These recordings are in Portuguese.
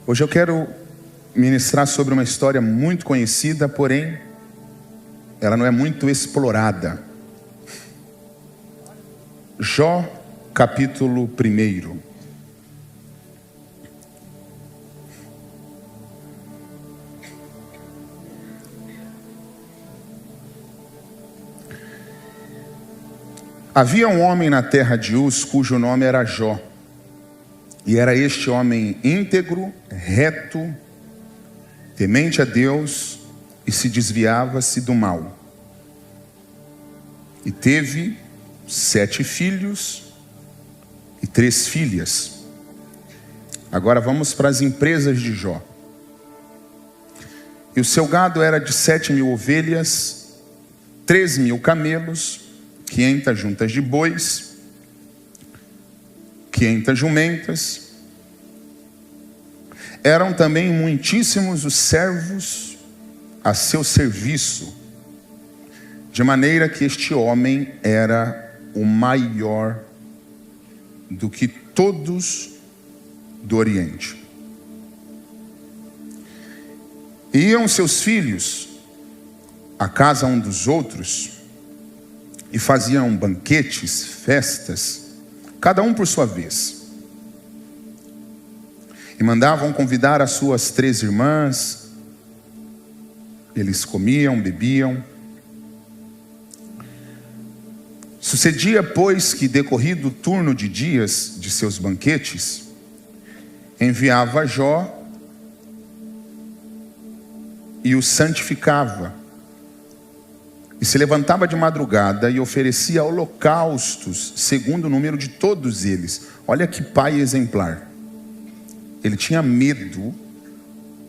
Hoje eu quero ministrar sobre uma história muito conhecida, porém ela não é muito explorada. Jó, capítulo 1. Havia um homem na terra de Uz, cujo nome era Jó. E era este homem íntegro, reto, temente a Deus, e se desviava-se do mal. E teve 7 filhos e 3 filhas. Agora vamos para as empresas de Jó. E o seu gado era de 7.000 ovelhas, 3.000 camelos, 500 juntas de bois, 500 jumentas. Eram também muitíssimos os servos a seu serviço, de maneira que este homem era o maior do que todos do Oriente. Iam seus filhos à casa um dos outros e faziam banquetes, festas, cada um por sua vez. E mandavam convidar as suas 3 irmãs. Eles comiam, bebiam. Sucedia, pois, que decorrido o turno de dias de seus banquetes, enviava Jó e o santificava. E se levantava de madrugada e oferecia holocaustos, segundo o número de todos eles. Olha que pai exemplar. Ele tinha medo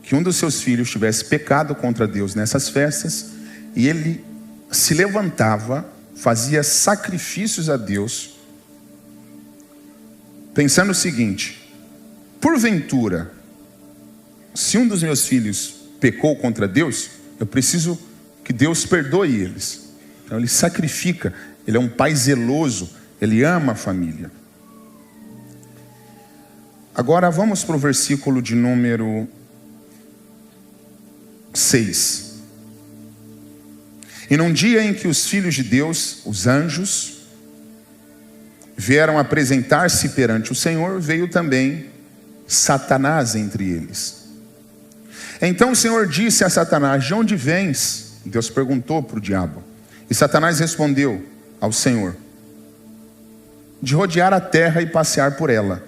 que um dos seus filhos tivesse pecado contra Deus nessas festas, e ele se levantava, fazia sacrifícios a Deus, pensando o seguinte: porventura, se um dos meus filhos pecou contra Deus, eu preciso que Deus perdoe eles. Então ele sacrifica. Ele é um pai zeloso. Ele ama a família. Agora vamos para o versículo de número 6. E num dia em que os filhos de Deus, os anjos, vieram apresentar-se perante o Senhor, veio também Satanás entre eles. Então o Senhor disse a Satanás: de onde vens? Deus perguntou para o diabo. E Satanás respondeu ao Senhor: de rodear a terra e passear por ela.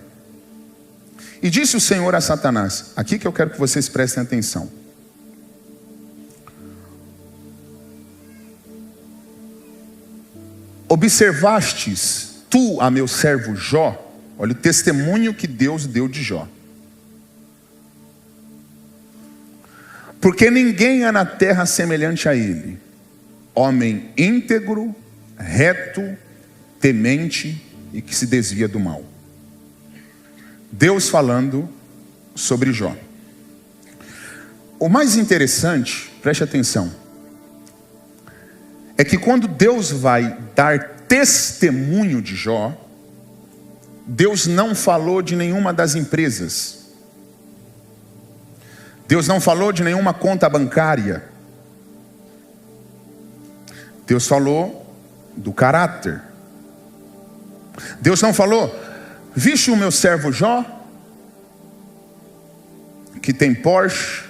E disse o Senhor a Satanás: aqui que eu quero que vocês prestem atenção. Observastes tu a meu servo Jó? Olha o testemunho que Deus deu de Jó. Porque ninguém há na terra semelhante a ele, homem íntegro, reto, temente e que se desvia do mal. Deus falando sobre Jó. O mais interessante, preste atenção, é que quando Deus vai dar testemunho de Jó, Deus não falou de nenhuma das empresas. Deus não falou de nenhuma conta bancária. Deus falou do caráter. Deus não falou: viste o meu servo Jó, que tem Porsche,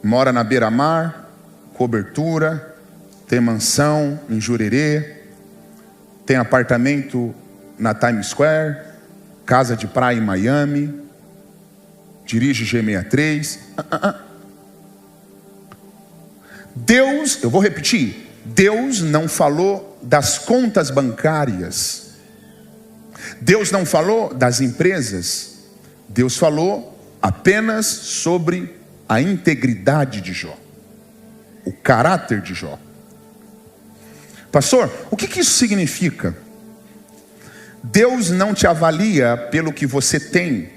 mora na beira-mar, cobertura, tem mansão em Jurerê, tem apartamento na Times Square, casa de praia em Miami, dirige G63. Deus, eu vou repetir, Deus não falou das contas bancárias. Deus não falou das empresas. Deus falou apenas sobre a integridade de Jó, o caráter de Jó. Pastor, o que isso significa? Deus não te avalia pelo que você tem.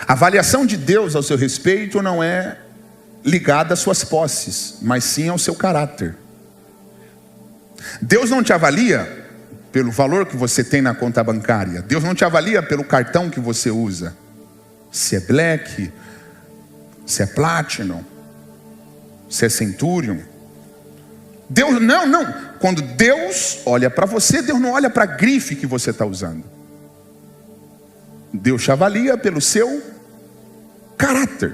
A avaliação de Deus ao seu respeito não é ligada às suas posses, mas sim ao seu caráter. Deus não te avalia pelo valor que você tem na conta bancária. Deus não te avalia pelo cartão que você usa. Se é Black, se é Platinum, se é Centurion. Deus não. Quando Deus olha para você, Deus não olha para a grife que você está usando. Deus te avalia pelo seu caráter.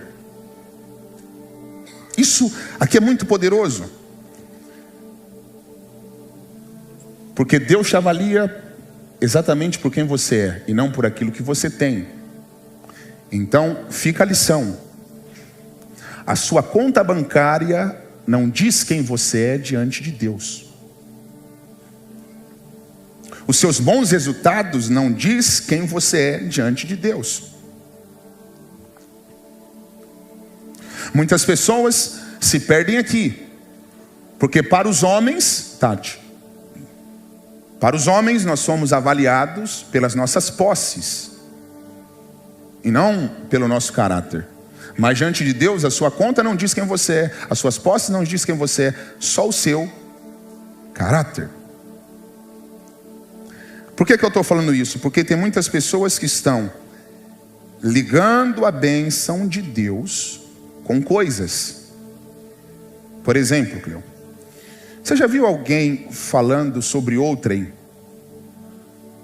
Isso aqui é muito poderoso. Porque Deus te avalia exatamente por quem você é e não por aquilo que você tem. Então, fica a lição. A sua conta bancária não diz quem você é diante de Deus. Os seus bons resultados não diz quem você é diante de Deus. Muitas pessoas se perdem aqui, porque para os homens, Tati, para os homens nós somos avaliados pelas nossas posses e não pelo nosso caráter. Mas diante de Deus, a sua conta não diz quem você é, as suas posses não diz quem você é, só o seu caráter. Por que eu estou falando isso? Porque tem muitas pessoas que estão ligando a bênção de Deus com coisas. Por exemplo, Cleo, você já viu alguém falando sobre outrem?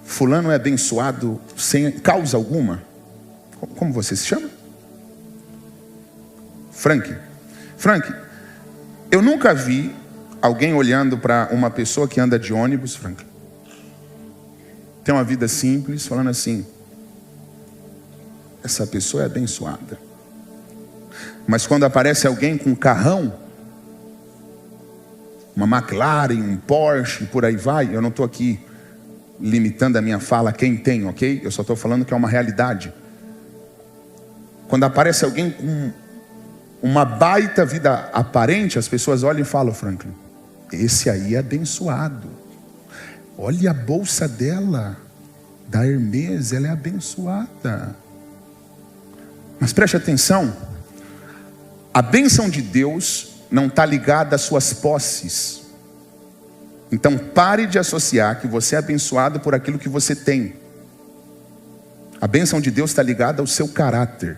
Fulano é abençoado sem causa alguma? Como você se chama? Frank, eu nunca vi alguém olhando para uma pessoa que anda de ônibus, Frank, tem uma vida simples, falando assim: essa pessoa é abençoada. Mas quando aparece alguém com um carrão, uma McLaren, um Porsche, por aí vai, eu não estou aqui limitando a minha fala a quem tem, ok? Eu só estou falando que é uma realidade. Quando aparece alguém com uma baita vida aparente, as pessoas olham e falam: Franklin, esse aí é abençoado. Olha a bolsa dela, da Hermes, ela é abençoada. Mas preste atenção, a bênção de Deus não está ligada às suas posses. Então pare de associar que você é abençoado por aquilo que você tem. A bênção de Deus está ligada ao seu caráter.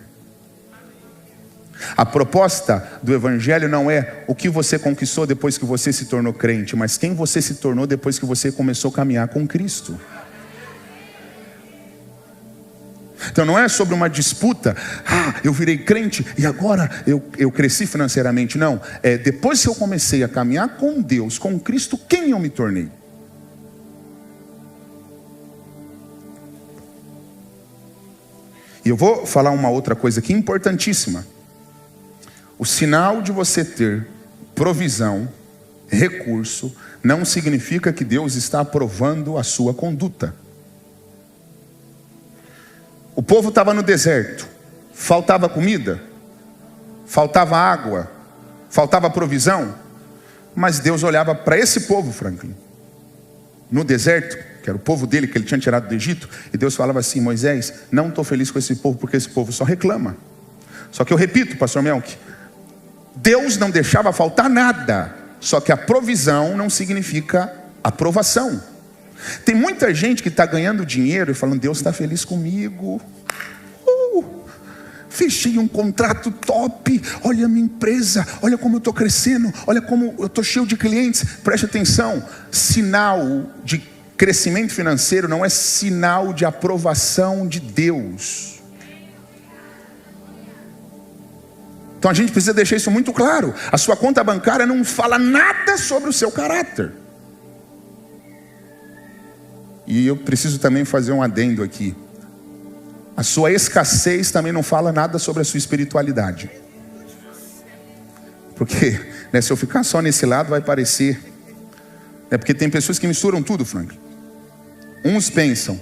A proposta do Evangelho não é o que você conquistou depois que você se tornou crente, mas quem você se tornou depois que você começou a caminhar com Cristo. Então não é sobre uma disputa: eu virei crente e agora eu cresci financeiramente. Não, é depois que eu comecei a caminhar com Deus, com Cristo, quem eu me tornei. E eu vou falar uma outra coisa aqui importantíssima. O sinal de você ter provisão, recurso, não significa que Deus está aprovando a sua conduta. O povo estava no deserto, faltava comida, faltava água, faltava provisão, mas Deus olhava para esse povo, Franklin, no deserto, que era o povo dele que ele tinha tirado do Egito, e Deus falava assim: Moisés, não estou feliz com esse povo, porque esse povo só reclama. Só que eu repito, pastor Melk, Deus não deixava faltar nada, só que a provisão não significa aprovação. Tem muita gente que está ganhando dinheiro e falando: Deus está feliz comigo, fechei um contrato top, olha a minha empresa, olha como eu estou crescendo, olha como eu estou cheio de clientes. Preste atenção, sinal de crescimento financeiro não é sinal de aprovação de Deus. Então a gente precisa deixar isso muito claro. A sua conta bancária não fala nada sobre o seu caráter. E eu preciso também fazer um adendo aqui. A sua escassez também não fala nada sobre a sua espiritualidade. Porque se eu ficar só nesse lado vai parecer... porque tem pessoas que misturam tudo, Frank. Uns pensam: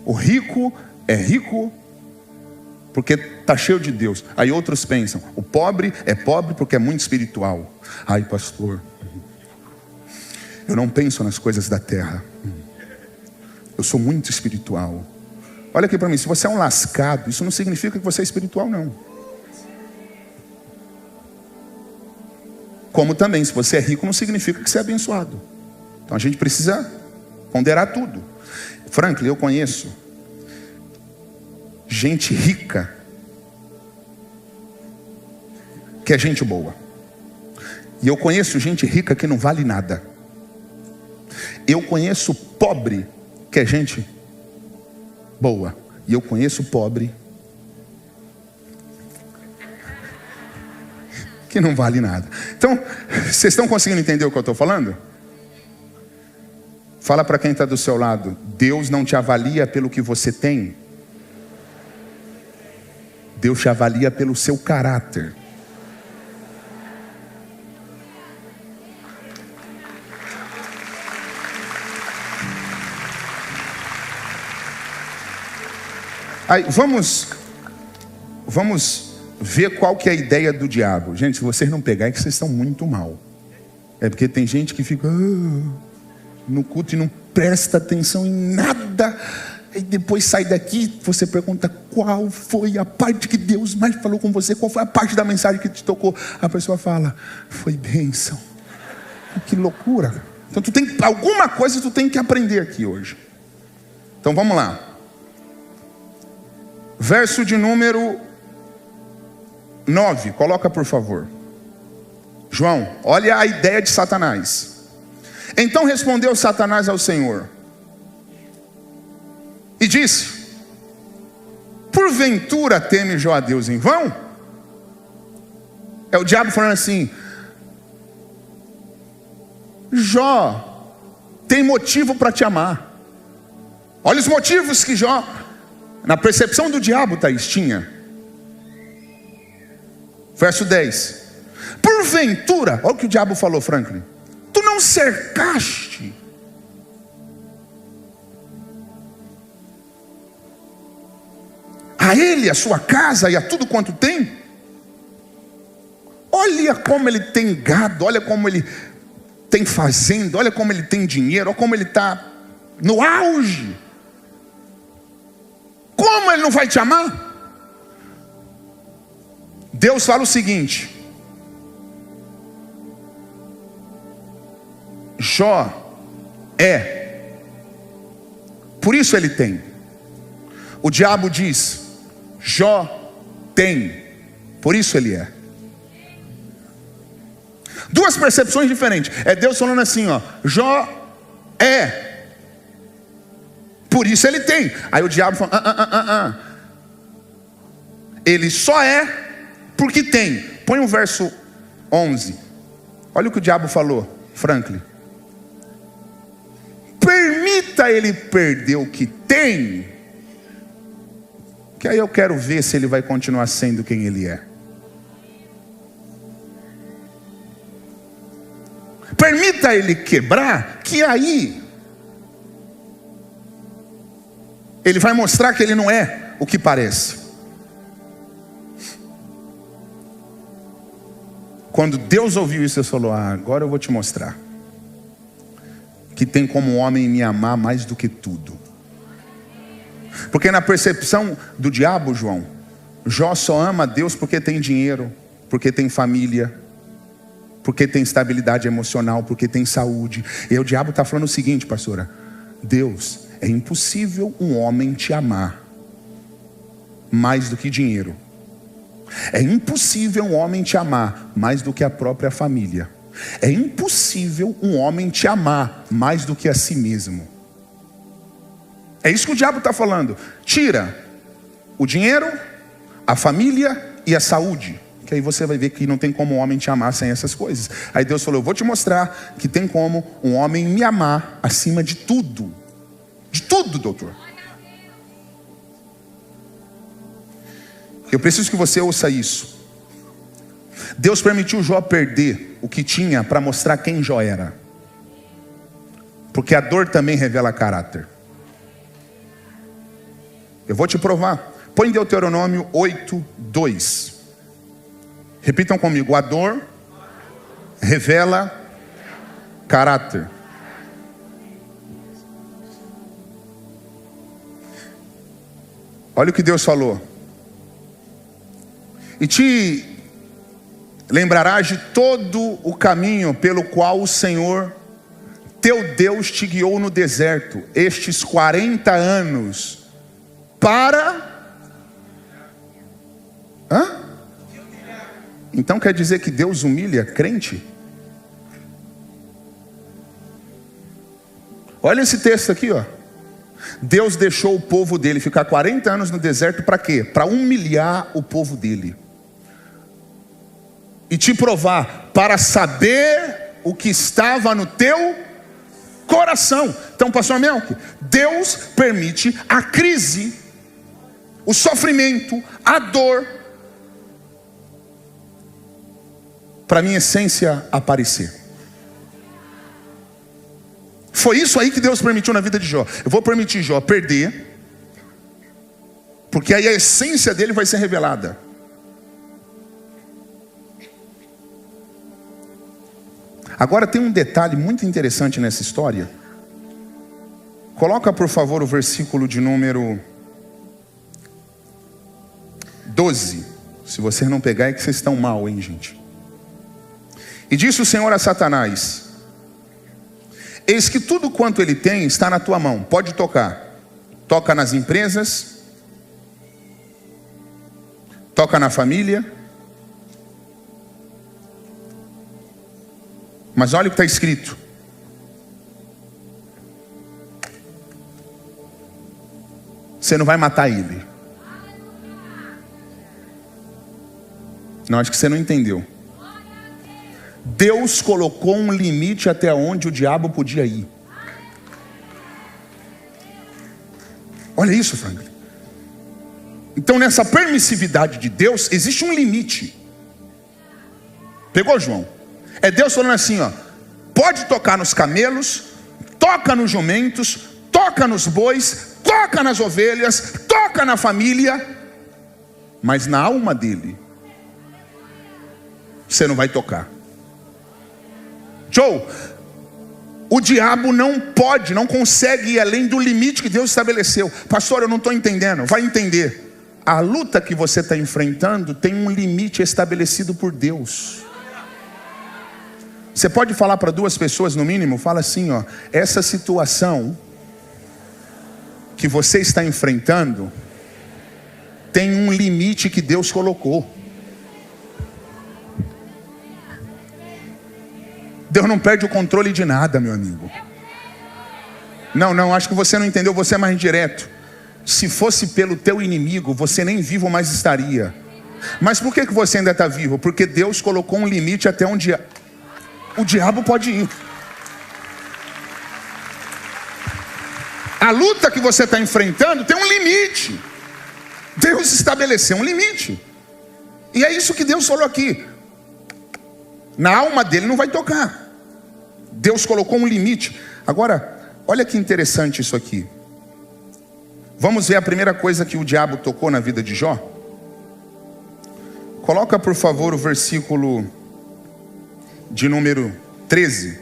o rico é rico porque está cheio de Deus. Aí outros pensam: o pobre é pobre porque é muito espiritual. Ai, pastor, eu não penso nas coisas da terra, eu sou muito espiritual. Olha aqui para mim, se você é um lascado, isso não significa que você é espiritual, não. Como também, se você é rico, não significa que você é abençoado. Então a gente precisa Ponderar tudo. Franklin, eu conheço gente rica que é gente boa. E eu conheço gente rica que não vale nada. Eu conheço pobre que é gente boa. E eu conheço pobre que não vale nada. Então, vocês estão conseguindo entender o que eu estou falando? Fala para quem está do seu lado: Deus não te avalia pelo que você tem. Deus te avalia pelo seu caráter. Aí, vamos ver qual que é a ideia do diabo. Gente, se vocês não pegarem, é que vocês estão muito mal. É porque tem gente que fica no culto e não presta atenção em nada. E depois sai daqui, você pergunta qual foi a parte que Deus mais falou com você, qual foi a parte da mensagem que te tocou. A pessoa fala: foi bênção. Que loucura. Então alguma coisa tu tem que aprender aqui hoje. Então vamos lá. Verso de número 9, coloca por favor. João, olha a ideia de Satanás. Então respondeu Satanás ao Senhor e disse: porventura teme Jó a Deus em vão? É o diabo falando assim: Jó tem motivo para te amar. Olha os motivos que Jó, na percepção do diabo, Thaís, tinha. Verso 10. Porventura, olha o que o diabo falou, Franklin: tu não cercaste a ele, a sua casa e a tudo quanto tem? Olha como ele tem gado, olha como ele tem fazenda, olha como ele tem dinheiro, olha como ele está no auge. Como ele não vai te amar? Deus fala o seguinte: Jó é, por isso ele tem. O diabo diz: Jó tem, por isso ele é. Duas percepções diferentes. É Deus falando assim, ó: Jó é, por isso ele tem. Aí o diabo fala: ele só é porque tem. Põe o verso 11. Olha o que o diabo falou, Franklin: permita ele perder o que tem, que aí eu quero ver se ele vai continuar sendo quem ele é. Permita ele quebrar, que aí ele vai mostrar que ele não é o que parece. Quando Deus ouviu isso, Deus falou: agora eu vou te mostrar que tem como homem me amar mais do que tudo. Porque na percepção do diabo, João, Jó só ama Deus porque tem dinheiro, porque tem família, porque tem estabilidade emocional, porque tem saúde. E o diabo está falando o seguinte, pastora: Deus, é impossível um homem te amar mais do que dinheiro. É impossível um homem te amar mais do que a própria família. É impossível um homem te amar mais do que a si mesmo. É isso que o diabo está falando. Tira o dinheiro, a família e a saúde, que aí você vai ver que não tem como um homem te amar sem essas coisas. Aí Deus falou: eu vou te mostrar que tem como um homem me amar acima de tudo. De tudo, doutor. Eu preciso que você ouça isso. Deus permitiu Jó perder o que tinha para mostrar quem Jó era. Porque a dor também revela caráter. Eu vou te provar. Põe Deuteronômio 8:2. Repitam comigo: a dor revela caráter. Olha o que Deus falou: e te lembrarás de todo o caminho pelo qual o Senhor teu Deus te guiou no deserto estes 40 anos para... Hã? Então quer dizer que Deus humilha crente? Olha esse texto aqui, ó. Deus deixou o povo dele ficar 40 anos no deserto para quê? Para humilhar o povo dele. E te provar, para saber o que estava no teu coração. Então, pastor Melk, Deus permite a crise, o sofrimento, a dor, para minha essência aparecer. Foi isso aí que Deus permitiu na vida de Jó. Eu vou permitir Jó perder, porque aí a essência dele vai ser revelada. Agora tem um detalhe muito interessante nessa história. Coloca por favor o versículo de número 12. Se vocês não pegar é que vocês estão mal, hein, gente. E disse o Senhor a Satanás: eis que tudo quanto ele tem está na tua mão, pode tocar. Toca nas empresas, toca na família. Mas olha o que está escrito: você não vai matar ele. Não, acho que você não entendeu. Deus colocou um limite até onde o diabo podia ir. Olha isso, Franklin. Então nessa permissividade de Deus existe um limite. Pegou, João? É Deus falando assim, ó: pode tocar nos camelos, toca nos jumentos, toca nos bois, toca nas ovelhas, toca na família, mas na alma dele você não vai tocar. Joe, o diabo não pode, não consegue ir além do limite que Deus estabeleceu. Pastor, eu não estou entendendo. Vai entender. A luta que você está enfrentando tem um limite estabelecido por Deus. Você pode falar para 2 pessoas no mínimo, fala assim, ó: essa situação que você está enfrentando tem um limite que Deus colocou. Deus não perde o controle de nada, meu amigo. Não, acho que você não entendeu, você é mais direto. Se fosse pelo teu inimigo, você nem vivo mais estaria. Mas por que você ainda está vivo? Porque Deus colocou um limite até onde o diabo pode ir. A luta que você está enfrentando tem um limite. Deus estabeleceu um limite. E é isso que Deus falou aqui. Na alma dele não vai tocar. Deus colocou um limite. Agora, olha que interessante isso aqui. Vamos ver a primeira coisa que o diabo tocou na vida de Jó. Coloca por favor o versículo de número 13.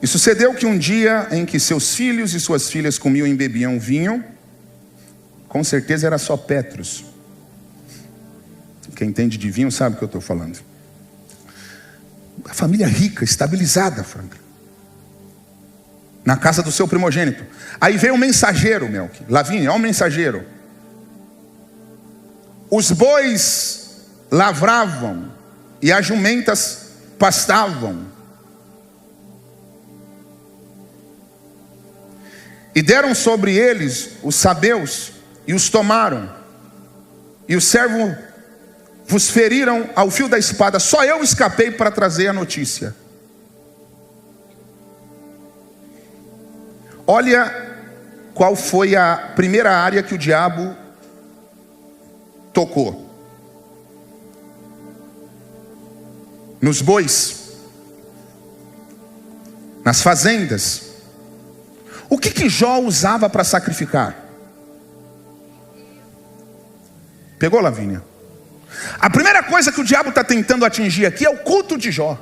E sucedeu que um dia em que seus filhos e suas filhas comiam e bebiam vinho, com certeza era só Petrus. Quem entende de vinho sabe o que eu estou falando. A família rica, estabilizada, Frank, na casa do seu primogênito. Aí veio um mensageiro, Melk. Lavínia, olha o mensageiro. Os bois lavravam e as jumentas pastavam. E deram sobre eles os sabeus e os tomaram. E o servo vos feriram ao fio da espada. Só eu escapei para trazer a notícia. Olha qual foi a primeira área que o diabo tocou. Nos bois, nas fazendas. O que Jó usava para sacrificar? Pegou, Lavínia? A primeira coisa que o diabo está tentando atingir aqui é o culto de Jó.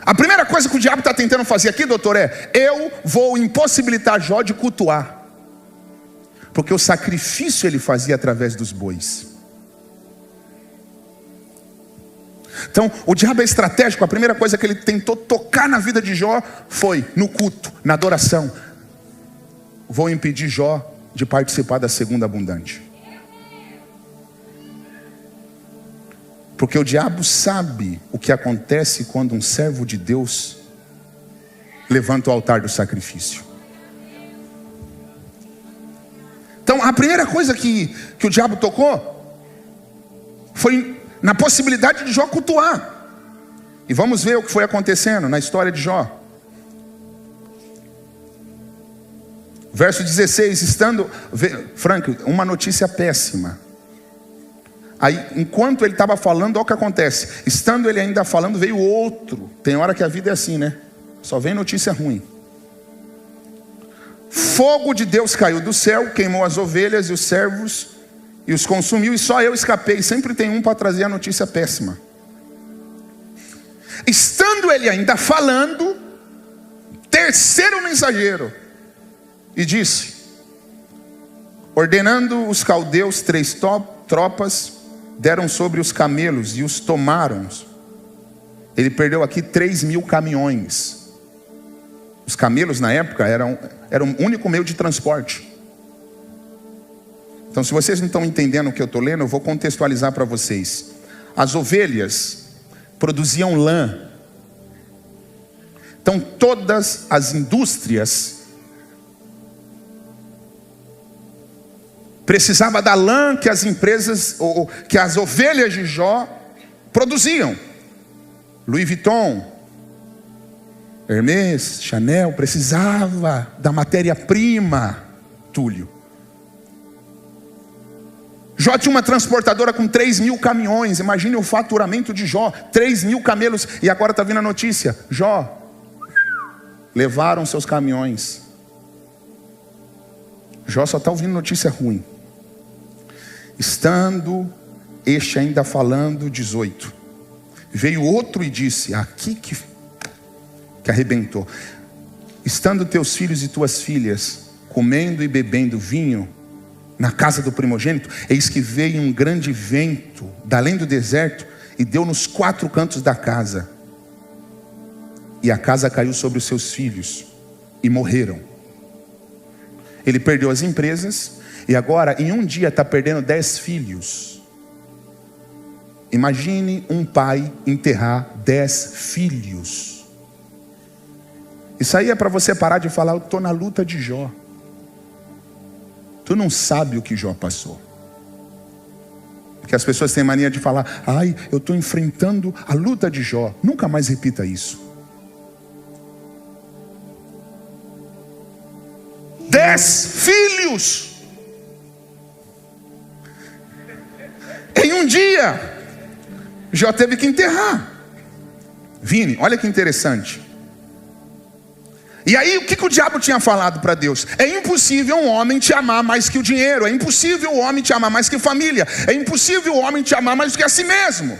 A primeira coisa que o diabo está tentando fazer aqui, doutor, é: eu vou impossibilitar Jó de cultuar. Porque o sacrifício ele fazia através dos bois. Então, o diabo é estratégico. A primeira coisa que ele tentou tocar na vida de Jó foi no culto, na adoração. Vou impedir Jó de participar da segunda abundante. Porque o diabo sabe o que acontece quando um servo de Deus levanta o altar do sacrifício. Então, a primeira coisa que o diabo tocou foi na possibilidade de Jó cultuar. E vamos ver o que foi acontecendo na história de Jó. Verso 16, Frank, uma notícia péssima. Aí, enquanto ele estava falando, olha o que acontece. Estando ele ainda falando, veio outro. Tem hora que a vida é assim, né? Só vem notícia ruim. Fogo de Deus caiu do céu, queimou as ovelhas e os servos e os consumiu, e só eu escapei. Sempre tem um para trazer a notícia péssima. Estando ele ainda falando, terceiro mensageiro, e disse, ordenando os caldeus 3 tropas, deram sobre os camelos e os tomaram. Ele perdeu aqui 3.000 caminhões. Os camelos na época eram o único meio de transporte. Então, se vocês não estão entendendo o que eu estou lendo, eu vou contextualizar para vocês. As ovelhas produziam lã. Então, todas as indústrias precisava da lã que as empresas, ou que as ovelhas de Jó produziam. Louis Vuitton, Hermès, Chanel, precisava da matéria-prima, Túlio. Jó tinha uma transportadora com 3.000 caminhões. Imagine o faturamento de Jó, 3.000 camelos. E agora está vindo a notícia, Jó, levaram seus caminhões. Jó só está ouvindo notícia ruim. Estando este ainda falando, 18, veio outro e disse, aqui que arrebentou. Estando teus filhos e tuas filhas comendo e bebendo vinho na casa do primogênito, eis que veio um grande vento da além do deserto e deu nos 4 cantos da casa, e a casa caiu sobre os seus filhos e morreram. Ele perdeu as empresas e agora em um dia está perdendo 10 filhos. Imagine um pai enterrar 10 filhos. Isso aí é para você parar de falar, eu estou na luta de Jó. Tu não sabe o que Jó passou. Porque as pessoas têm mania de falar, ai, eu estou enfrentando a luta de Jó. Nunca mais repita isso. 10 filhos. Em um dia, Jó teve que enterrar. Vini, olha que interessante. E aí, o que o diabo tinha falado para Deus? É impossível um homem te amar mais que o dinheiro. É impossível o homem te amar mais que família. É impossível o homem te amar mais do que a si mesmo.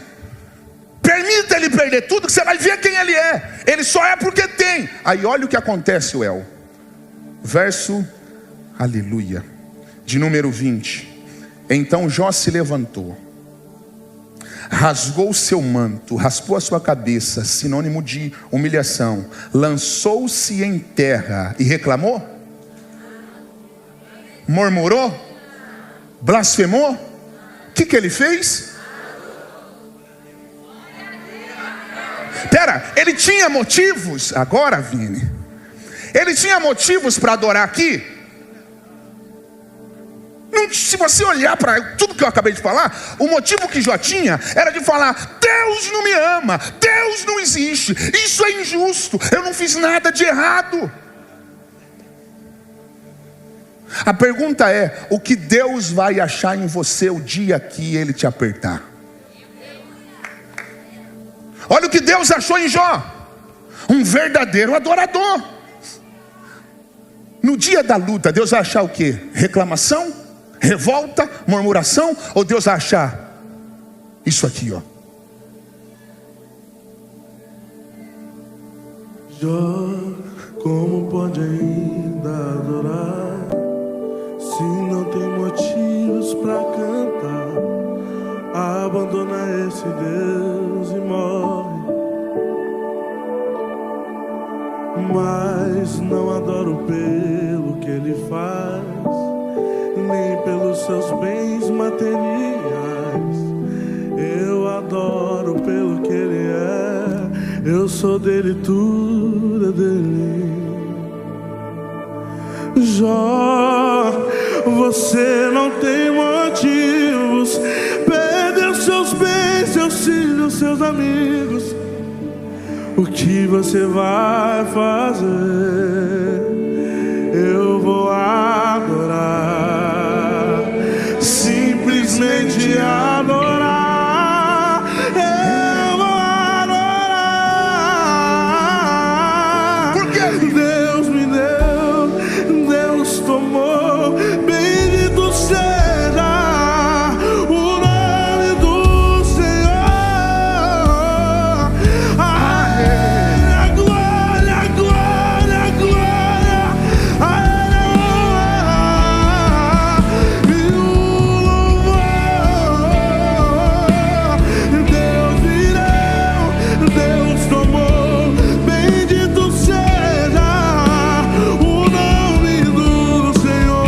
Permita ele perder tudo, que você vai ver quem ele é. Ele só é porque tem. Aí olha o que acontece, Uel. Verso, aleluia, de número 20. Então Jó se levantou, rasgou o seu manto, raspou a sua cabeça, sinônimo de humilhação, lançou-se em terra e reclamou? Murmurou? Blasfemou? O que ele fez? Pera, ele tinha motivos? Agora, Vini, ele tinha motivos para adorar aqui? Não, se você olhar para tudo que eu acabei de falar, o motivo que Jó tinha era de falar, Deus não me ama, Deus não existe, isso é injusto, eu não fiz nada de errado. A pergunta é, o que Deus vai achar em você o dia que Ele te apertar? Olha o que Deus achou em Jó, um verdadeiro adorador. No dia da luta, Deus vai achar o quê? Reclamação? Revolta? Murmuração? Ou Deus vai achar isso aqui, ó? Jó, como pode ainda adorar se não tem motivos para cantar? Abandona esse Deus e morre, mas não adoro pelo que ele faz, nem pelos seus bens materiais. Eu adoro pelo que ele é. Eu sou dele, tudo é dele. Jó, você não tem motivos. Perdeu seus bens, seus filhos, seus amigos. O que você vai fazer? Eu vou adorar, simplesmente adorar. Eu vou adorar. Por quê? Deus me deu, Deus tomou. Bendito seja o nome do Senhor. A Ele a glória, a glória, a glória. A Ele a honra e o louvor. Deus me deu, Deus tomou. Bendito seja o nome do Senhor.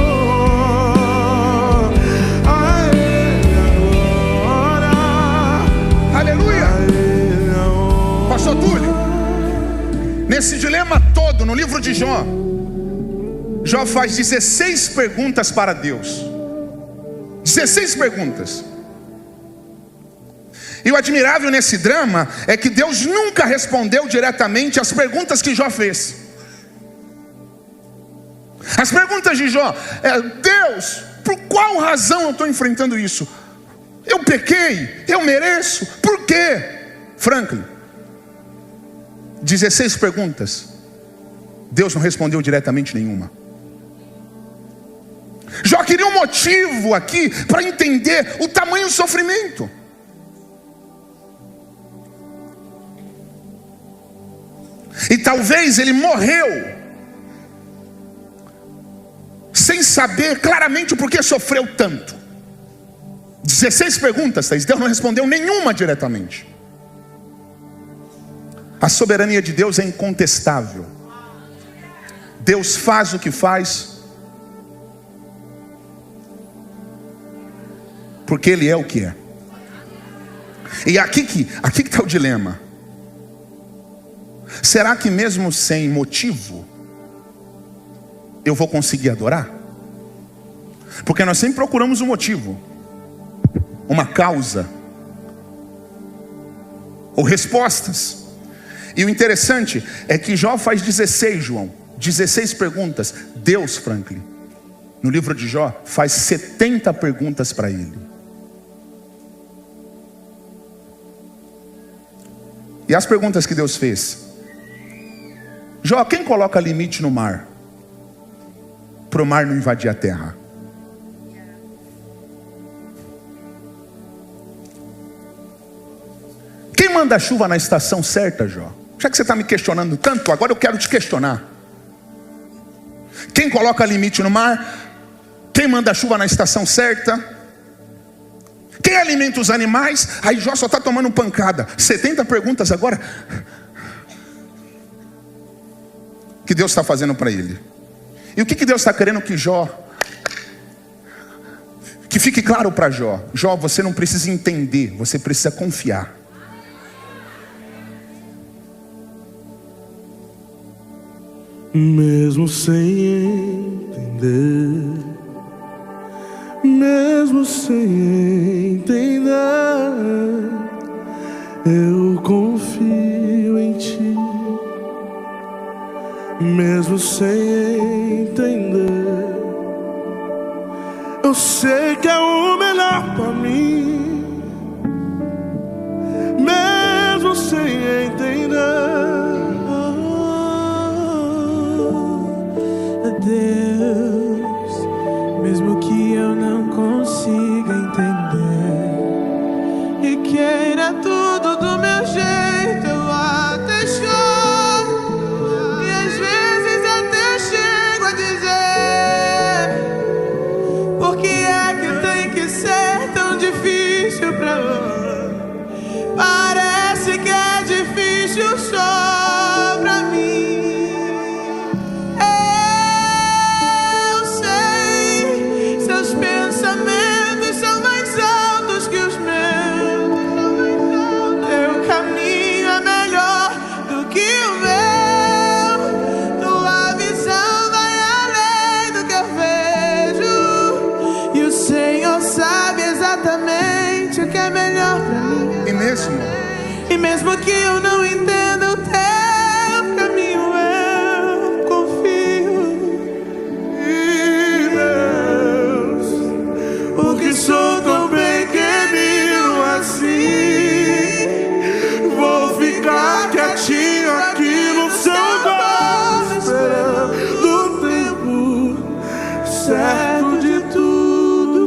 A Ele a glória, Aleluia! a Ele a honra. Pastor Túlio, nesse dilema todo, no livro de Jó, Jó faz 16 perguntas para Deus. 16 perguntas. E o admirável nesse drama é que Deus nunca respondeu diretamente às perguntas que Jó fez. As perguntas de Jó Deus, por qual razão eu estou enfrentando isso? Eu pequei? Eu mereço? Por quê? Franklin, 16 perguntas, Deus não respondeu diretamente nenhuma. Jó queria um motivo aqui para entender o tamanho do sofrimento. E talvez ele morreu sem saber claramente o porquê sofreu tanto. 16 perguntas, Deus não respondeu nenhuma diretamente. A soberania de Deus é incontestável. Deus faz o que faz porque Ele é o que é. E aqui que está o dilema. Será que mesmo sem motivo eu vou conseguir adorar? Porque nós sempre procuramos um motivo, uma causa, ou respostas. E o interessante é que Jó faz 16 perguntas. Deus, Franklin, no livro de Jó, faz 70 perguntas para ele. E as perguntas que Deus fez: Jó, quem coloca limite no mar, para o mar não invadir a terra? Quem manda a chuva na estação certa, Jó? Já que você está me questionando tanto, agora eu quero te questionar. Quem coloca limite no mar? Quem manda a chuva na estação certa? Quem alimenta os animais? Aí Jó só está tomando pancada. 70 perguntas agora que Deus está fazendo para ele. E o que Deus está querendo que Jó, que fique claro para Jó: Jó, você não precisa entender, você precisa confiar. Mesmo sem entender, mesmo sem entender, eu confio em ti. Mesmo sem entender, eu sei que é o melhor pra mim. Mesmo sem entender, Deus, mesmo que eu não consiga entender e queira tudo do meu jeito, eu até choro e às vezes até chego a dizer: por que é que tem que ser tão difícil pra mim? Parece certo de tudo.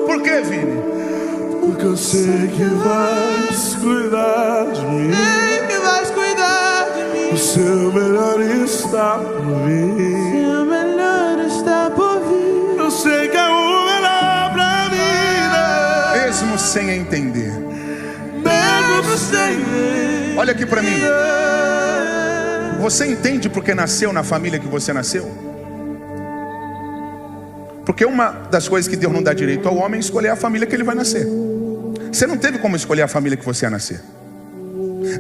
Por que, Vini? Porque eu sei que vais cuidar de mim. Sei que vais cuidar de mim. O seu melhor está por vir. Seu melhor está por vir. Eu sei que é o melhor pra vida. Mesmo sem entender. Mesmo sem ver. Olha aqui pra mim. Você entende porque nasceu na família que você nasceu? Porque uma das coisas que Deus não dá direito ao homem é escolher a família que ele vai nascer. Você não teve como escolher a família que você ia nascer.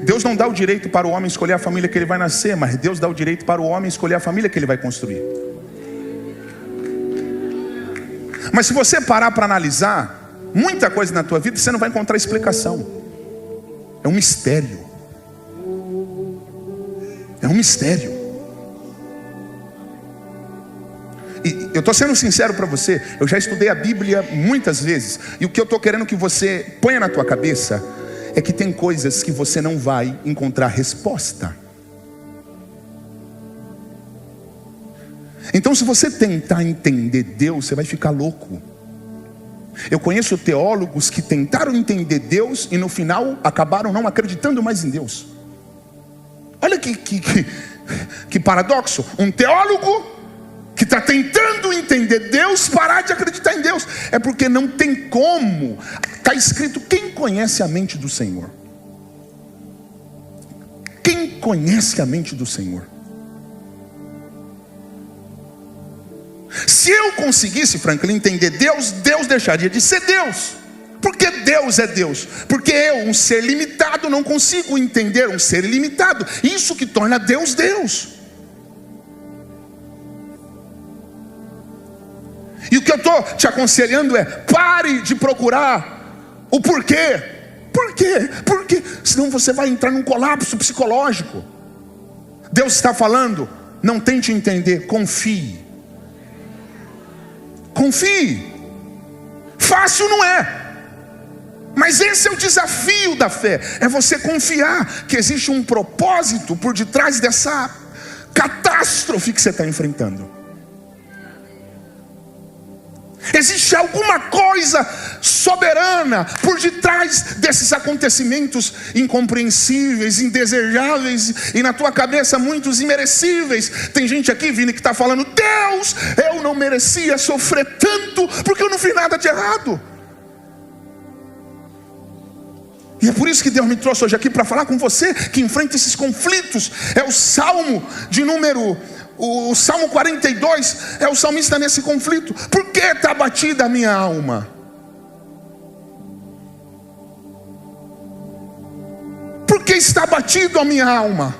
Deus não dá o direito para o homem escolher a família que ele vai nascer, mas Deus dá o direito para o homem escolher a família que ele vai construir. Mas se você parar para analisar muita coisa na tua vida, você não vai encontrar explicação. É um mistério. É um mistério. E eu estou sendo sincero para você. Eu já estudei a Bíblia muitas vezes. E o que eu estou querendo que você ponha na tua cabeça é que tem coisas que você não vai encontrar resposta. Então, se você tentar entender Deus, você vai ficar louco. Eu conheço teólogos que tentaram entender Deus e no final acabaram não acreditando mais em Deus. Olha que paradoxo. Um teólogo que está tentando entender Deus, parar de acreditar em Deus. É porque não tem como. Está escrito: quem conhece a mente do Senhor? Quem conhece a mente do Senhor? Se eu conseguisse, Franklin, entender Deus, Deus deixaria de ser Deus. Porque Deus é Deus. Porque eu, um ser limitado, não consigo entender um ser ilimitado. Isso que torna Deus, Deus. E o que eu estou te aconselhando é: pare de procurar o porquê. Por quê? Porque senão você vai entrar num colapso psicológico. Deus está falando: não tente entender, confie. Confie. Fácil não é, mas esse é o desafio da fé. É você confiar que existe um propósito por detrás dessa catástrofe que você está enfrentando. Existe alguma coisa soberana por detrás desses acontecimentos incompreensíveis, indesejáveis e na tua cabeça muitos imerecíveis. Tem gente aqui, Vini, que está falando: Deus, eu não merecia sofrer tanto porque eu não fiz nada de errado. E é por isso que Deus me trouxe hoje aqui para falar com você que enfrenta esses conflitos. É o Salmo de número... O Salmo 42 é o salmista nesse conflito. Por que está abatida a minha alma? Por que está abatido a minha alma?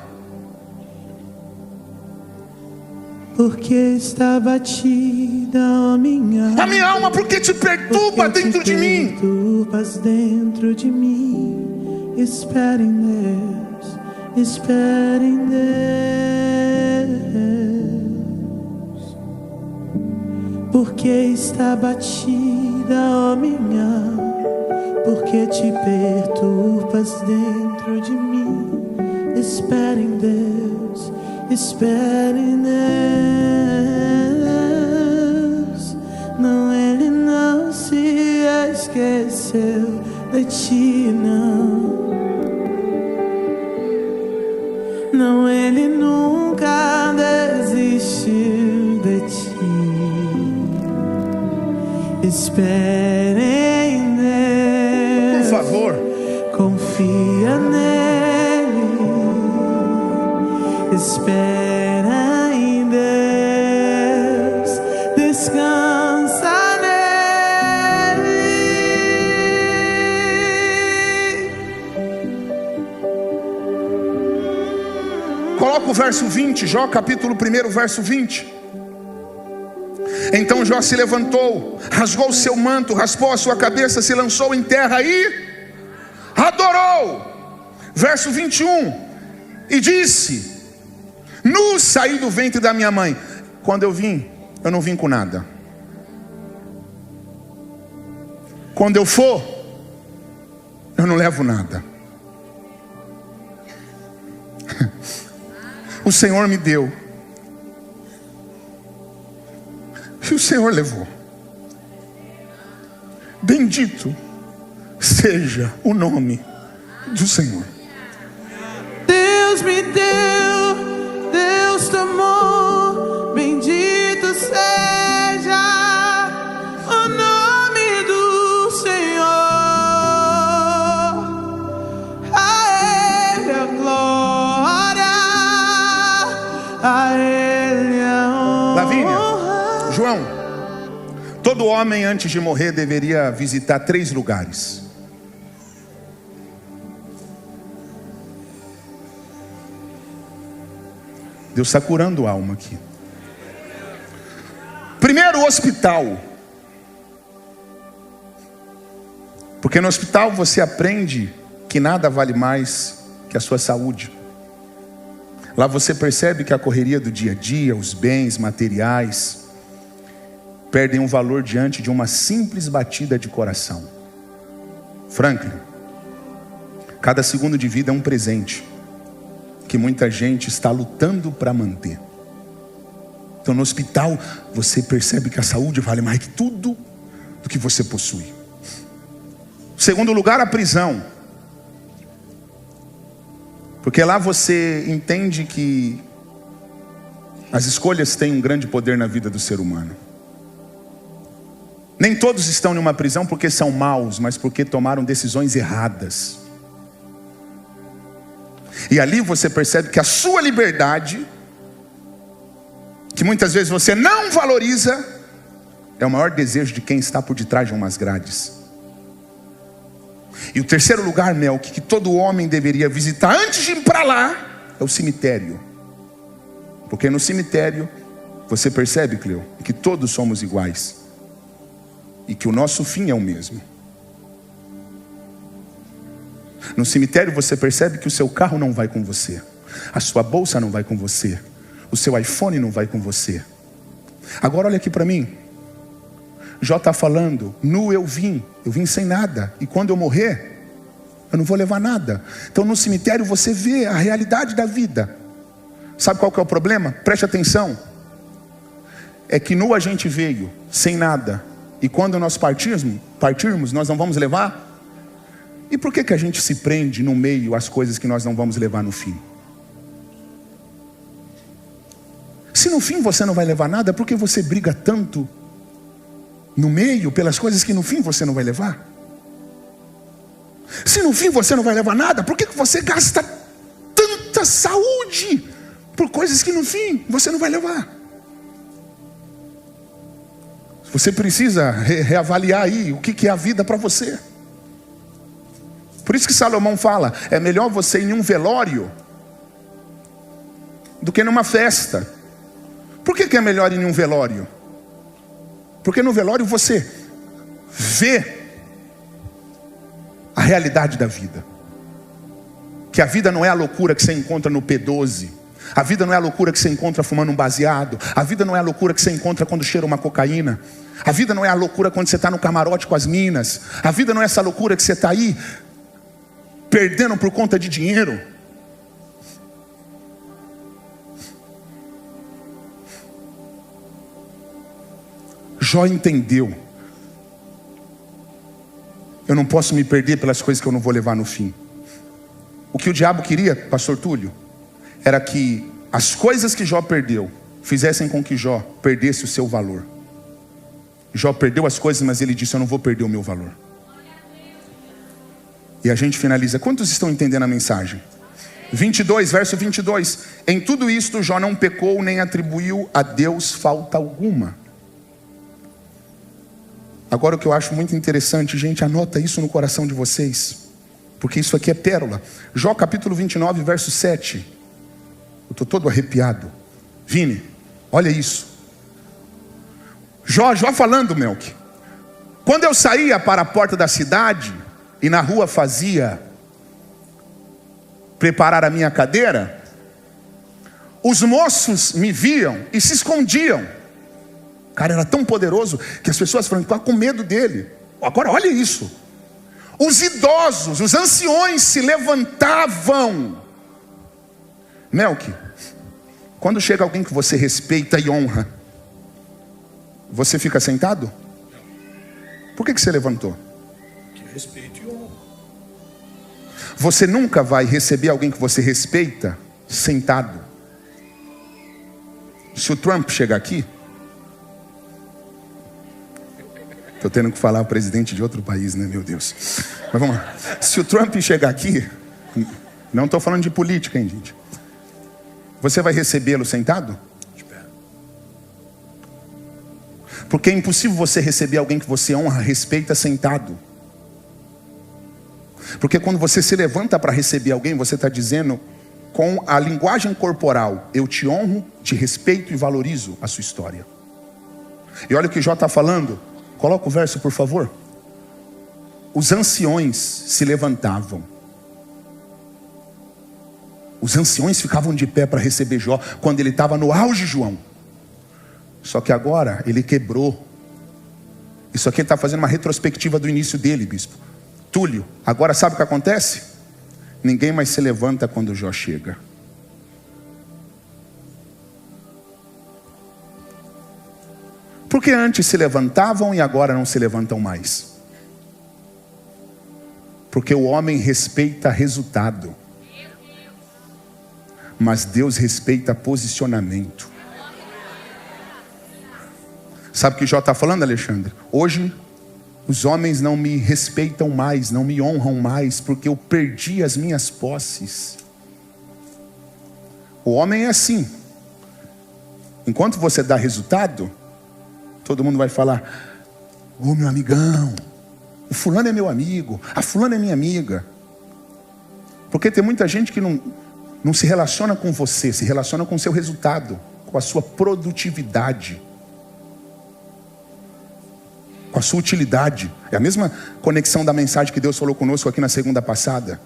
Porque está abatida a minha alma. A minha alma, porque te perturba dentro de mim. Perturbas dentro de mim. Espera em Deus, espera em Deus. Porque está abatida a minha alma. Porque te perturbas dentro de mim. Espera em Deus, espera em Deus. Não, Ele não se esqueceu de ti, não. Não, Ele nunca desistiu de ti. Espera em Deus. Por favor, confia nele. Espera em Deus. Descansa nele. coloca o verso 20, Jó capítulo 1, verso 20. Então Jó se levantou, rasgou o seu manto, raspou a sua cabeça, se lançou em terra e adorou. Verso 21. E disse: nu saí do ventre da minha mãe. Quando eu vim, eu não vim com nada. Quando eu for, eu não levo nada. O Senhor me deu. que o Senhor levou. Bendito seja o nome do Senhor. Deus me deu, Deus tomou, bendito seja o nome do Senhor. A Ele a glória, a Ele a honra. Lavínia, João, todo homem antes de morrer deveria visitar 3 lugares. Deus está curando a alma aqui. Primeiro, o hospital. Porque no hospital você aprende que nada vale mais que a sua saúde. Lá você percebe que a correria do dia a dia, os bens materiais, perdem um valor diante de uma simples batida de coração. Franklin, cada segundo de vida é um presente que muita gente está lutando para manter. Então no hospital você percebe que a saúde vale mais que tudo do que você possui. Segundo lugar, a prisão. Porque lá você entende que as escolhas têm um grande poder na vida do ser humano. Nem todos estão em uma prisão porque são maus, mas porque tomaram decisões erradas. E ali você percebe que a sua liberdade, que muitas vezes você não valoriza, é o maior desejo de quem está por detrás de umas grades. E o terceiro lugar, Melk, que todo homem deveria visitar antes de ir para lá, é o cemitério. Porque no cemitério você percebe, Cleo, que todos somos iguais e que o nosso fim é o mesmo. No cemitério você percebe que o seu carro não vai com você, a sua bolsa não vai com você, o seu iPhone não vai com você. Agora olha aqui para mim. Jó está falando, nu eu vim sem nada, e quando eu morrer, eu não vou levar nada. Então no cemitério você vê a realidade da vida. Sabe qual que é o problema? Preste atenção. É que nu a gente veio, sem nada, e quando nós partirmos, nós não vamos levar. E por que a gente se prende no meio às coisas que nós não vamos levar no fim? Se no fim você não vai levar nada, por que você briga tanto no meio pelas coisas que no fim você não vai levar? Se no fim você não vai levar nada, por que você gasta tanta saúde por coisas que no fim você não vai levar? Você precisa reavaliar aí o que é a vida para você. Por isso que Salomão fala, é melhor você ir em um velório do que numa festa. Por que é melhor ir em um velório? Porque no velório você vê a realidade da vida. Que a vida não é a loucura que você encontra no P12. A vida não é a loucura que você encontra fumando um baseado. A vida não é a loucura que você encontra quando cheira uma cocaína. A vida não é a loucura quando você está no camarote com as minas. A vida não é essa loucura que você está aí perdendo por conta de dinheiro. Jó entendeu. Eu não posso me perder pelas coisas que eu não vou levar no fim. O que o diabo queria, pastor Túlio, era que as coisas que Jó perdeu fizessem com que Jó perdesse o seu valor. Jó perdeu as coisas, mas ele disse, eu não vou perder o meu valor. E a gente finaliza. Quantos estão entendendo a mensagem? 22, verso 22. Em tudo isto Jó não pecou, nem atribuiu a Deus falta alguma. Agora o que eu acho muito interessante, gente, anota isso no coração de vocês, porque isso aqui é pérola. Jó capítulo 29, verso 7. Eu estou todo arrepiado. Vini, olha isso. Jó falando, Melk. Quando eu saía para a porta da cidade e na rua fazia preparar a minha cadeira, os moços me viam e se escondiam. Cara, era tão poderoso que as pessoas ficavam com medo dele. Agora olha isso. Os idosos, os anciões se levantavam. Melk, quando chega alguém que você respeita e honra, Você fica sentado? Por que você levantou? Que respeito e honra. Você nunca vai receber alguém que você respeita sentado. Se o Trump chegar aqui, estou tendo que falar o presidente de outro país, né, meu Deus. Mas vamos lá. Se o Trump chegar aqui, não estou falando de política, hein, gente. Você vai recebê-lo sentado? Porque é impossível você receber alguém que você honra, respeita, sentado. Porque quando você se levanta para receber alguém, você está dizendo com a linguagem corporal: eu te honro, te respeito e valorizo a sua história. E olha o que Jó está falando. Coloca o verso, por favor. Os anciões se levantavam. Os anciões ficavam de pé para receber Jó quando ele estava no auge, João. Só que agora ele quebrou. Isso aqui ele está fazendo uma retrospectiva do início dele, bispo. Túlio, agora sabe o que acontece? Ninguém mais se levanta quando Jó chega. Porque antes se levantavam e agora não se levantam mais? Porque o homem respeita resultado, mas Deus respeita posicionamento. Sabe o que Jó está falando, Alexandre? Hoje os homens não me respeitam mais, não me honram mais, porque eu perdi as minhas posses. O homem é assim. Enquanto você dá resultado, todo mundo vai falar: ô meu amigão, o fulano é meu amigo, a fulana é minha amiga. Porque tem muita gente que não se relaciona com você, se relaciona com o seu resultado, com a sua produtividade, com a sua utilidade. É a mesma conexão da mensagem que Deus falou conosco aqui na segunda passada.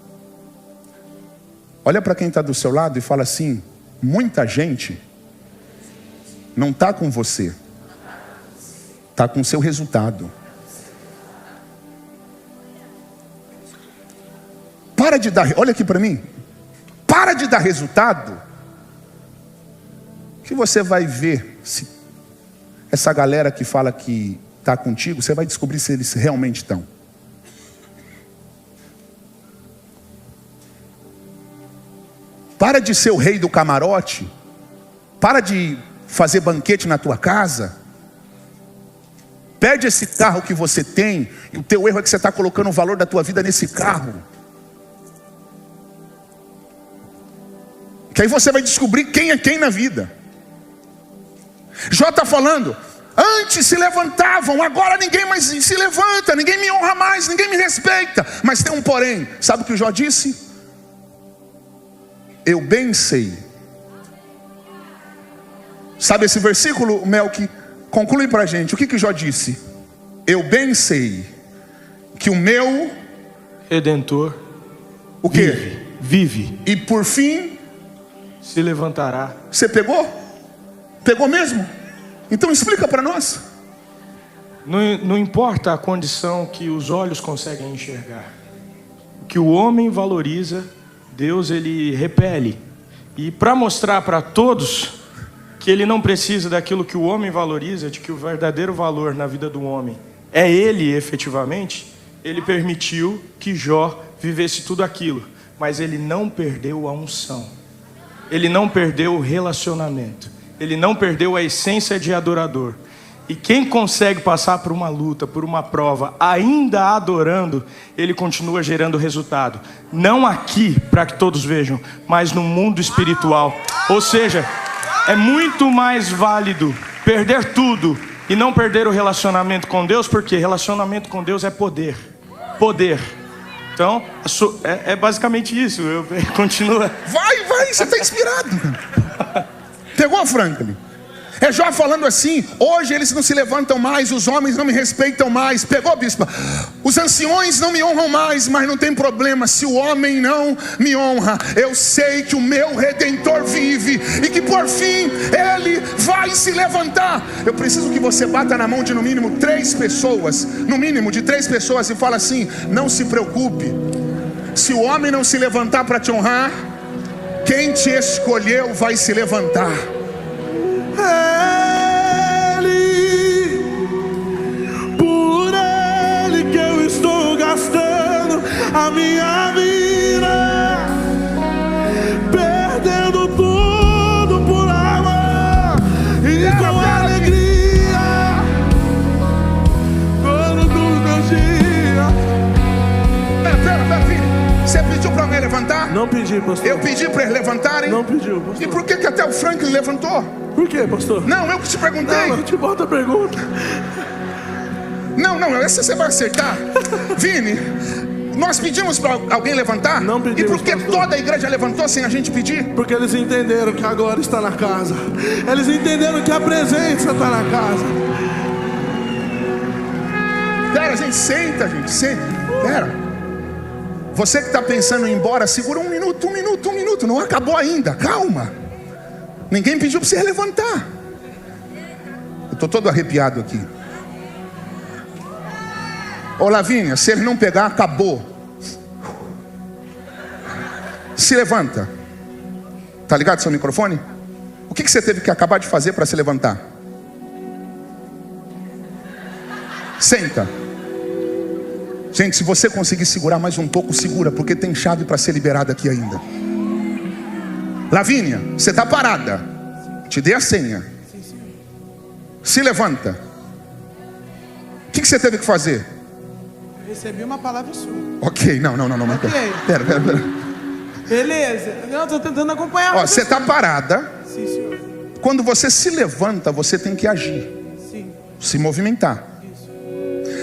Olha para quem está do seu lado e fala assim: muita gente não está com você, está com o seu resultado. Para de dar, olha aqui para mim, para de dar resultado, que você vai ver se essa galera que fala que está contigo, você vai descobrir se eles realmente estão. Para de ser o rei do camarote. Para de fazer banquete na tua casa. Perde esse carro que você tem, e o teu erro é que você está colocando o valor da tua vida nesse carro. Que aí você vai descobrir quem é quem na vida. Jó está falando: antes se levantavam, agora ninguém mais se levanta, ninguém me honra mais, ninguém me respeita. Mas tem um porém. Sabe o que o Jó disse? Eu bem sei. Sabe esse versículo, Mel, que conclui para a gente? O que Jó disse? Eu bem sei que o meu Redentor, o quê? Vive. E por fim Se levantará. Você pegou? Pegou mesmo? Então explica para nós. Não importa a condição que os olhos conseguem enxergar. O que o homem valoriza, Deus ele repele. E para mostrar para todos que ele não precisa daquilo que o homem valoriza, de que o verdadeiro valor na vida do homem é ele efetivamente, ele permitiu que Jó vivesse tudo aquilo. Mas ele não perdeu a unção. Ele não perdeu o relacionamento. Ele não perdeu a essência de adorador. E quem consegue passar por uma luta, por uma prova, ainda adorando, ele continua gerando resultado. Não aqui, para que todos vejam, mas no mundo espiritual. Ou seja, é muito mais válido perder tudo e não perder o relacionamento com Deus, porque relacionamento com Deus é poder. Poder. Então, é basicamente isso. Continua. Vai, você está inspirado. Pegou, Franklin? É Jó falando assim: hoje eles não se levantam mais, os homens não me respeitam mais. Pegou, bispa? Os anciões não me honram mais, mas não tem problema. Se o homem não me honra, eu sei que o meu Redentor vive e que por fim ele vai se levantar. Eu preciso que você bata na mão de no mínimo 3 pessoas, no mínimo de 3 pessoas, e fala assim: não se preocupe. Se o homem não se levantar para te honrar, quem te escolheu vai se levantar. Ele Não pedi, pastor. Eu pedi para eles levantarem. Não pediu, pastor. E por que até o Franklin levantou? Por quê, pastor? Não, eu que te perguntei. Não, eu te boto a pergunta. Não, essa você vai acertar. Vini, nós pedimos para alguém levantar? Não pedimos, e por que pastor. toda a igreja levantou sem a gente pedir? Porque eles entenderam que a glória está na casa. Eles entenderam que a presença está na casa. Pera, gente, senta. Pera. Você que está pensando em ir embora, segura um minuto. Não acabou ainda, calma. Ninguém pediu para você levantar. Eu estou todo arrepiado aqui. Ô Lavínia, se ele não pegar, acabou. Se levanta. Tá ligado seu microfone? O que você teve que acabar de fazer para se levantar? Senta. Gente, se você conseguir segurar mais um pouco, segura, porque tem chave para ser liberada aqui ainda. Lavínia, você está parada. Te dei a senha. Se levanta. O que você teve que fazer? Recebi uma palavra sua. Ok, não. Ok. Pera. Beleza. Não, tô tentando acompanhar. Ó, você está parada. Sim, senhor. Quando você se levanta, você tem que agir. Sim. Se movimentar. Isso.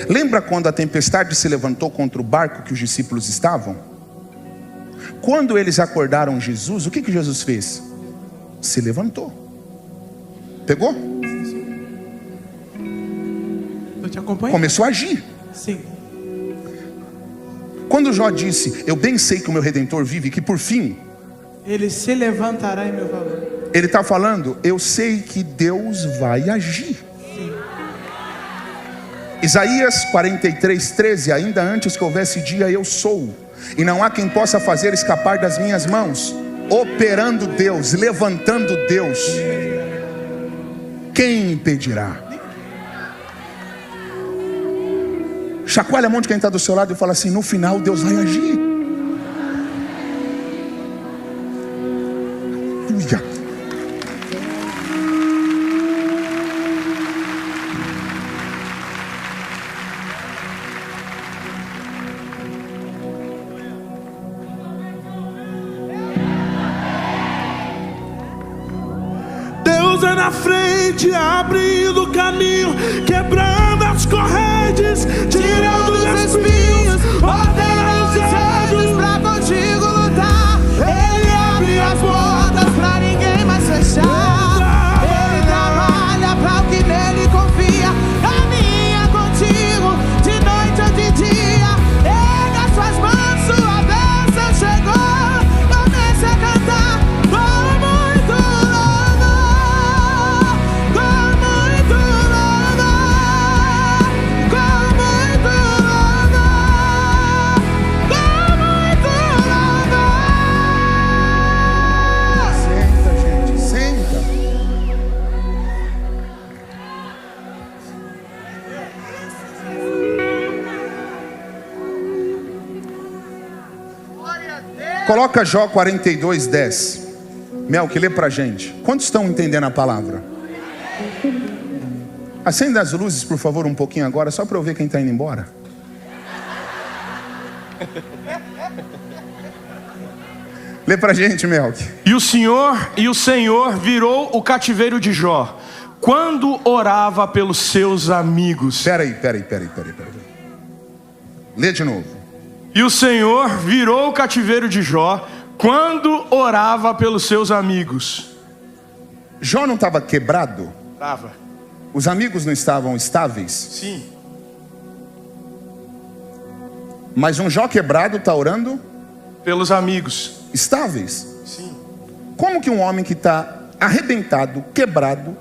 Lembra quando a tempestade se levantou contra o barco que os discípulos estavam? Quando eles acordaram Jesus, o que Jesus fez? Se levantou. Pegou? Eu te acompanho? Começou a agir. Sim. Quando Jó disse, eu bem sei que o meu Redentor vive, que por fim, Ele se levantará em meu favor. ele está falando, eu sei que Deus vai agir. Sim. Isaías 43:13, ainda antes que houvesse dia eu sou, e não há quem possa fazer escapar das minhas mãos. Operando Deus, levantando Deus, quem impedirá? Chacoalha a mão de quem está do seu lado e fala assim, no final Deus vai agir. Aleluia. Deus é na frente, abrindo o caminho, quebrando as correntes, tirando os espinhos, ordena os anjos pra contigo lutar. Ele abre as portas pra ninguém mais fechar. Ele trabalha pra o que nele confia. Caminha contigo de noite ou de dia. Erga suas mãos, sua bênção chegou. Comece a cantar com muito louvor, com muito louvor, com muito louvor, com muito louvor. Senta, gente, senta. Coloca Jó 42:10. Mel, que lê pra gente. Quantos estão entendendo a palavra? Acenda as luzes, por favor, um pouquinho agora, só para eu ver quem está indo embora. Lê pra gente, Melk. E o Senhor virou o cativeiro de Jó, quando orava pelos seus amigos. Peraí. Lê de novo. E o Senhor virou o cativeiro de Jó, quando orava pelos seus amigos. Jó não estava quebrado? Estava. Os amigos não estavam estáveis? Sim. Mas um Jó quebrado está orando? Pelos amigos. Estáveis? Sim. Como que um homem que está arrebentado, quebrado,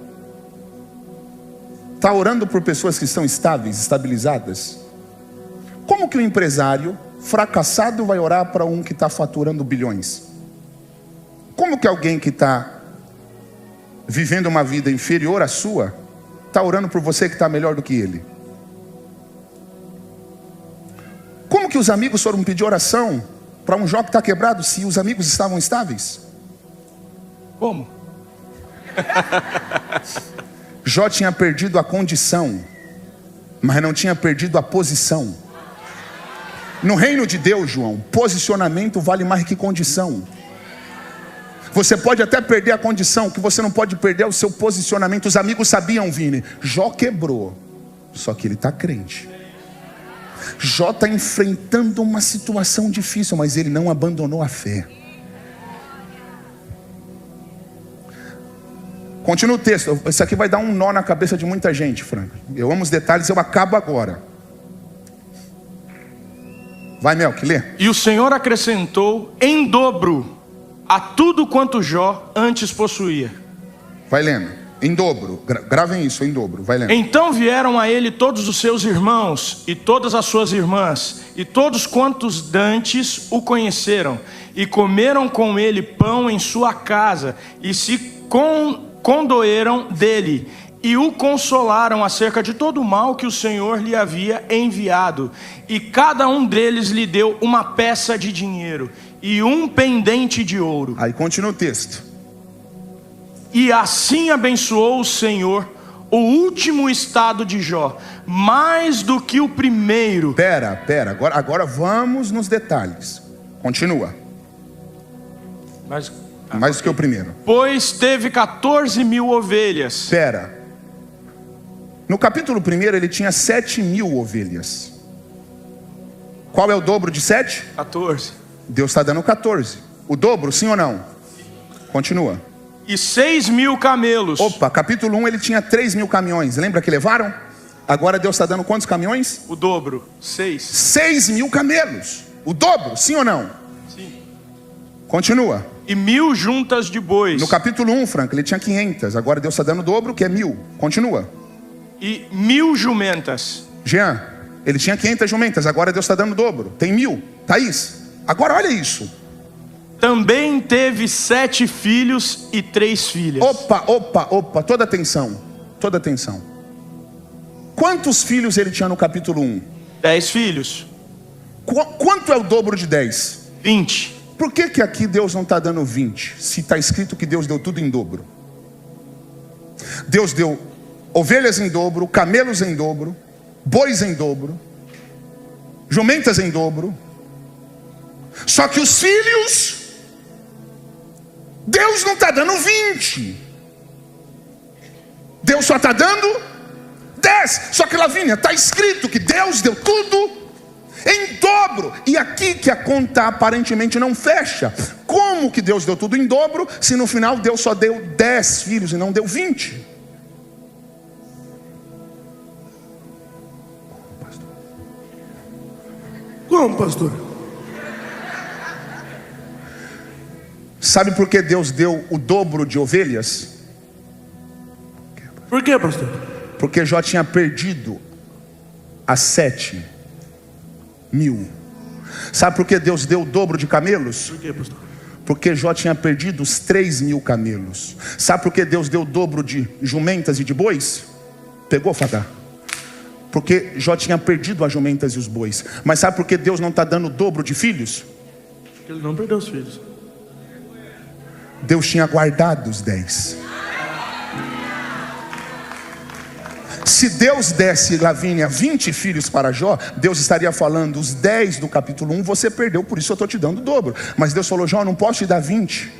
está orando por pessoas que estão estáveis, estabilizadas? Como que um empresário fracassado vai orar para um que está faturando bilhões? Como que alguém que está vivendo uma vida inferior à sua está orando por você que está melhor do que ele? Como que os amigos foram pedir oração para um Jó que está quebrado se os amigos estavam estáveis? Como? Jó tinha perdido a condição, mas não tinha perdido a posição. No reino de Deus, João, posicionamento vale mais que condição. Você pode até perder a condição, o que você não pode perder é o seu posicionamento. Os amigos sabiam, Vini, Jó quebrou, só que ele está crente. Jó está enfrentando uma situação difícil, mas ele não abandonou a fé. Continua o texto. Isso aqui vai dar um nó na cabeça de muita gente, Franco. Eu amo os detalhes, eu acabo agora. Vai, Melk, lê. E o Senhor acrescentou em dobro a tudo quanto Jó antes possuía. Vai lendo. Em dobro. Gravem isso, em dobro. Vai lendo. Então vieram a ele todos os seus irmãos e todas as suas irmãs e todos quantos dantes o conheceram e comeram com ele pão em sua casa e se condoeram dele e o consolaram acerca de todo o mal que o Senhor lhe havia enviado. E cada um deles lhe deu uma peça de dinheiro e um pendente de ouro. Aí continua o texto. E assim abençoou o Senhor o último estado de Jó, mais do que o primeiro. Pera, agora vamos nos detalhes. Continua. Mais do que o primeiro. Pois teve 14.000 ovelhas. Pera. No capítulo 1 ele tinha 7.000 ovelhas. Qual é o dobro de 7? 14. Deus está dando 14. O dobro, sim ou não? Continua. E 6.000 camelos. Opa, capítulo 1 ele tinha 3.000 caminhões. Lembra que levaram? Agora Deus está dando quantos caminhões? O dobro, 6. 6.000 camelos. O dobro, sim ou não? Sim. Continua. E 1.000 juntas de bois. No capítulo 1, Franco, ele tinha 500. Agora Deus está dando o dobro, que é 1.000. Continua. E 1.000 jumentas. Jean, ele tinha 500 jumentas. Agora Deus está dando o dobro. Tem 1.000. Thaís, agora olha isso. Também teve 7 filhos e 3 filhas. Opa, toda atenção. Toda atenção. Quantos filhos ele tinha no capítulo 1? 10 filhos. Quanto é o dobro de 10? 20. Por que aqui Deus não está dando 20? Se está escrito que Deus deu tudo em dobro. Deus deu ovelhas em dobro, camelos em dobro, bois em dobro, jumentas em dobro. Só que os filhos, Deus não está dando 20. Deus só está dando 10. Só que, Lavínia, está escrito que Deus deu tudo em dobro. E aqui que a conta aparentemente não fecha. Como que Deus deu tudo em dobro, se no final Deus só deu 10 filhos e não deu 20? Como, pastor? Sabe por que Deus deu o dobro de ovelhas? Por quê, pastor? Porque Jó tinha perdido as 7.000. Sabe por que Deus deu o dobro de camelos? Por quê, pastor? Porque Jó tinha perdido os 3.000 camelos. Sabe por que Deus deu o dobro de jumentas e de bois? Pegou, Fadá? Porque Jó tinha perdido as jumentas e os bois. Mas sabe por que Deus não está dando o dobro de filhos? Porque ele não perdeu os filhos. Deus tinha guardado os 10. Se Deus desse, Lavínia, 20 filhos para Jó, Deus estaria falando, os 10 do capítulo 1 você perdeu, por isso eu estou te dando o dobro. Mas Deus falou, Jó, eu não posso te dar 20,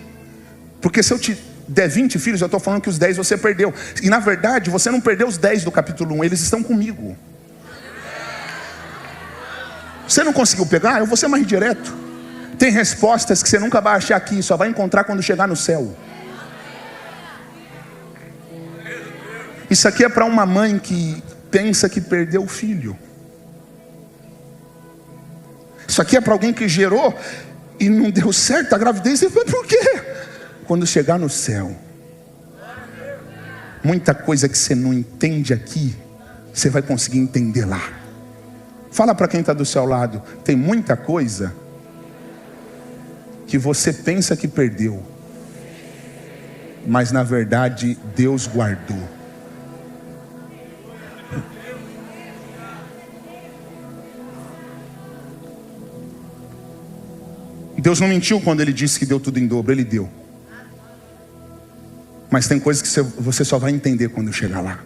porque se eu te der 20 filhos, eu estou falando que os 10 você perdeu. E na verdade, você não perdeu os 10 do capítulo 1, eles estão comigo. Você não conseguiu pegar? Eu vou ser mais direto. Tem respostas que você nunca vai achar aqui, só vai encontrar quando chegar no céu. Isso aqui é para uma mãe que pensa que perdeu o filho. Isso aqui é para alguém que gerou e não deu certo a gravidez. E por quê? Quando chegar no céu, muita coisa que você não entende aqui, você vai conseguir entender lá. Fala para quem está do seu lado, tem muita coisa que você pensa que perdeu, mas na verdade Deus guardou. Deus não mentiu quando Ele disse que deu tudo em dobro, Ele deu. Mas tem coisas que você só vai entender quando chegar lá.